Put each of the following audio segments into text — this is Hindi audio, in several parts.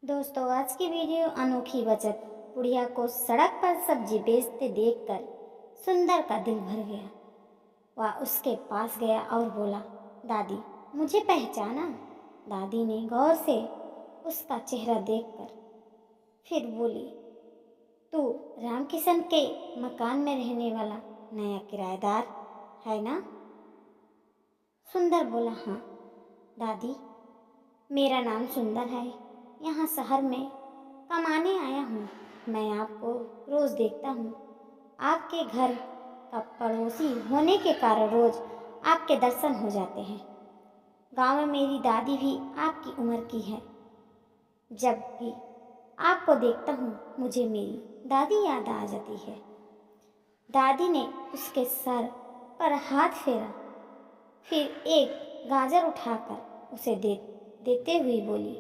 दोस्तों, आज की वीडियो अनोखी बचत। बुढ़िया को सड़क पर सब्जी बेचते देखकर सुंदर का दिल भर गया। वह उसके पास गया और बोला, दादी, मुझे पहचाना? दादी ने गौर से उसका चेहरा देखकर फिर बोली, तू रामकिशन के मकान में रहने वाला नया किराएदार है ना? सुंदर बोला, हाँ दादी, मेरा नाम सुंदर है। यहाँ शहर में कमाने आया हूँ। मैं आपको रोज़ देखता हूँ। आपके घर का पड़ोसी होने के कारण रोज़ आपके दर्शन हो जाते हैं। गांव में मेरी दादी भी आपकी उम्र की है। जब भी आपको देखता हूँ मुझे मेरी दादी याद आ जाती है। दादी ने उसके सर पर हाथ फेरा, फिर एक गाजर उठाकर उसे देते हुए बोली,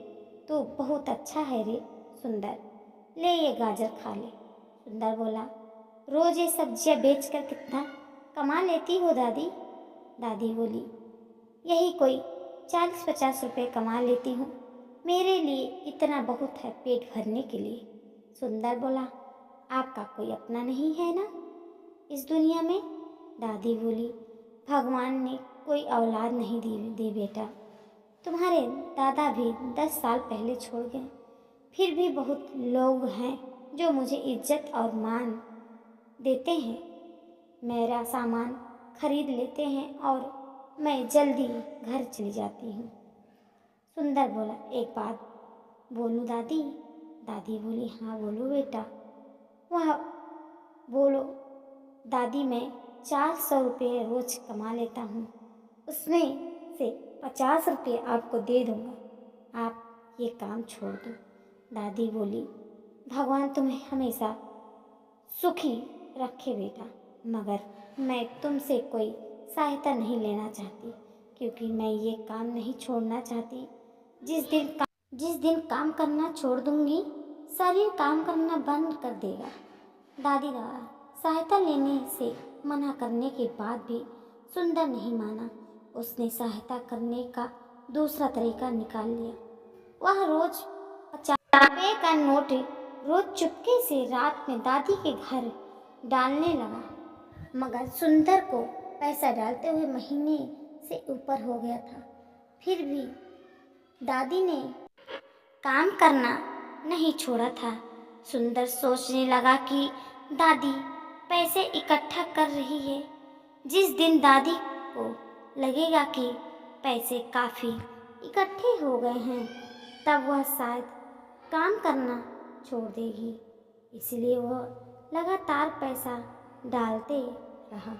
तू बहुत अच्छा है रे सुंदर, ले ये गाजर खा ले। सुंदर बोला, रोज ये सब्जियां बेचकर कितना कमा लेती हो दादी? दादी बोली, यही कोई 40-50 रुपए कमा लेती हूँ। मेरे लिए इतना बहुत है पेट भरने के लिए। सुंदर बोला, आपका कोई अपना नहीं है ना इस दुनिया में? दादी बोली, भगवान ने कोई औलाद नहीं दी बेटा। तुम्हारे दादा भी 10 साल पहले छोड़ गए। फिर भी बहुत लोग हैं जो मुझे इज्जत और मान देते हैं, मेरा सामान खरीद लेते हैं और मैं जल्दी घर चली जाती हूँ। सुंदर बोला, एक बात बोलूँ दादी? दादी बोली, हाँ बोलो बेटा। वह बोलो दादी, मैं 400 रुपये रोज कमा लेता हूँ, उसमें से 50 रुपये आपको दे दूँगा। आप ये काम छोड़ दो। दादी बोली, भगवान तुम्हें हमेशा सुखी रखे बेटा, मगर मैं तुमसे कोई सहायता नहीं लेना चाहती, क्योंकि मैं ये काम नहीं छोड़ना चाहती। जिस दिन काम करना छोड़ दूंगी, शरीर काम करना बंद कर देगा। दादी द्वारा सहायता लेने से मना करने के बाद भी सुंदर नहीं माना। उसने सहायता करने का दूसरा तरीका निकाल लिया। वह रोज 50 रुपये का नोट रोज चुपके से रात में दादी के घर डालने लगा, मगर सुंदर को पैसा डालते हुए महीने से ऊपर हो गया था। फिर भी दादी ने काम करना नहीं छोड़ा था। सुंदर सोचने लगा कि दादी पैसे इकट्ठा कर रही है। जिस दिन दादी को लगेगा कि पैसे काफ़ी इकट्ठे हो गए हैं, तब वह शायद काम करना छोड़ देगी। इसलिए वह लगातार पैसा डालते रहा।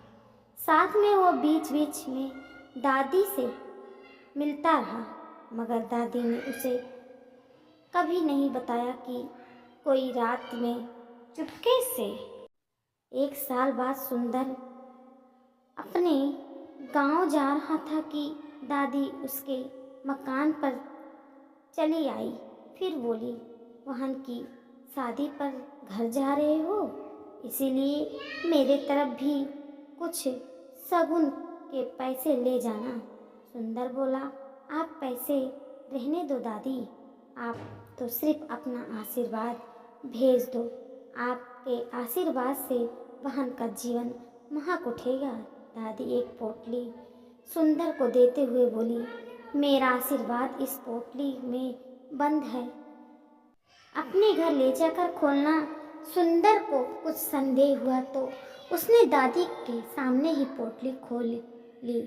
साथ में वह बीच बीच में दादी से मिलता रहा, मगर दादी ने उसे कभी नहीं बताया कि कोई रात में चुपके से। एक साल बाद सुंदर अपने गांव जा रहा था कि दादी उसके मकान पर चली आई। फिर बोली, बहन की शादी पर घर जा रहे हो, इसीलिए मेरे तरफ भी कुछ शगुन के पैसे ले जाना। सुंदर बोला, आप पैसे रहने दो दादी, आप तो सिर्फ अपना आशीर्वाद भेज दो। आपके आशीर्वाद से बहन का जीवन महक उठेगा। दादी एक पोटली सुंदर को देते हुए बोली, मेरा आशीर्वाद इस पोटली में बंद है, अपने घर ले जाकर खोलना। सुंदर को कुछ संदेह हुआ तो उसने दादी के सामने ही पोटली खोल ली।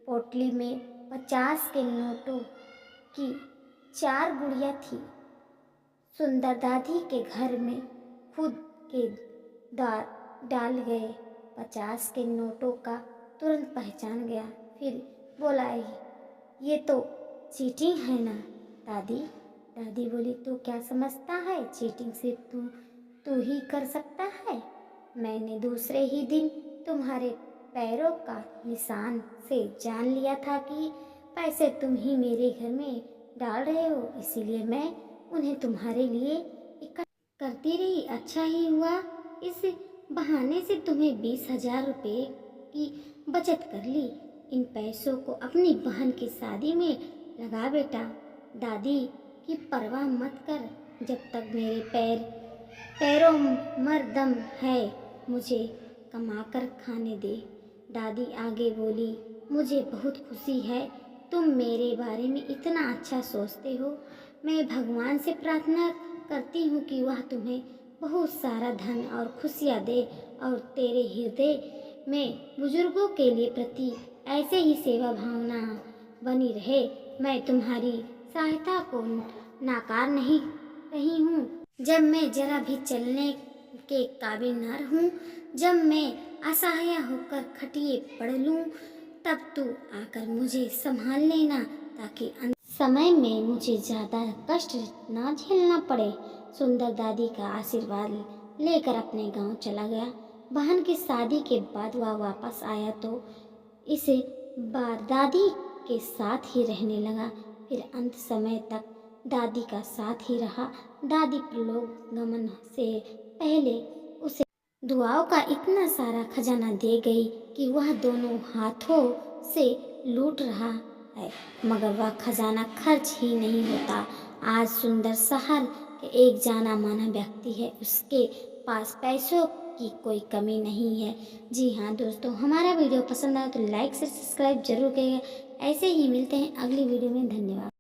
पोटली में 50 के नोटों की 4 गुड़िया थी। सुंदर दादी के घर में खुद के द्वार डाल गए 50 के नोटों का तुरंत पहचान गया। फिर बोला, ये तो चीटिंग है ना दादी? दादी बोली, तू क्या समझता है, चीटिंग सिर्फ तू ही कर सकता है। मैंने दूसरे ही दिन तुम्हारे पैरों का निशान से जान लिया था कि पैसे तुम ही मेरे घर में डाल रहे हो, इसीलिए मैं उन्हें तुम्हारे लिए इकट्ठा करती रही। अच्छा ही हुआ, इस बहाने से तुम्हें 20,000 रुपये की बचत कर ली। इन पैसों को अपनी बहन की शादी में लगा बेटा। दादी की परवाह मत कर, जब तक मेरे पैरों मरदम है, मुझे कमाकर खाने दे। दादी आगे बोली, मुझे बहुत खुशी है तुम मेरे बारे में इतना अच्छा सोचते हो। मैं भगवान से प्रार्थना करती हूँ कि वह तुम्हें बहुत सारा धन और खुशियाँ दे और तेरे हृदय में बुजुर्गों के लिए प्रति ऐसे ही सेवा भावना बनी रहे। मैं तुम्हारी सहायता को नाकार नहीं रही हूँ। जब मैं जरा भी चलने के काबिल न रहूं, जब मैं असहाय होकर खटिए पड़ लूं, तब तू आकर मुझे संभाल लेना, ताकि अंत समय में मुझे ज़्यादा कष्ट ना झेलना पड़े। सुंदर दादी का आशीर्वाद लेकर अपने गांव चला गया। बहन की शादी के बाद वह वापस आया तो इस बार दादी के साथ ही रहने लगा। फिर अंत समय तक दादी का साथ ही रहा। दादी परलोक गमन से पहले उसे दुआओं का इतना सारा खजाना दे गई कि वह दोनों हाथों से लूट रहा है, मगर वह खजाना खर्च ही नहीं होता। आज सुंदर शहर के एक जाना माना व्यक्ति है, उसके पास पैसों की कोई कमी नहीं है। जी हाँ दोस्तों, हमारा वीडियो पसंद आया तो लाइक से सब्सक्राइब जरूर करिएगा। ऐसे ही मिलते हैं अगली वीडियो में। धन्यवाद।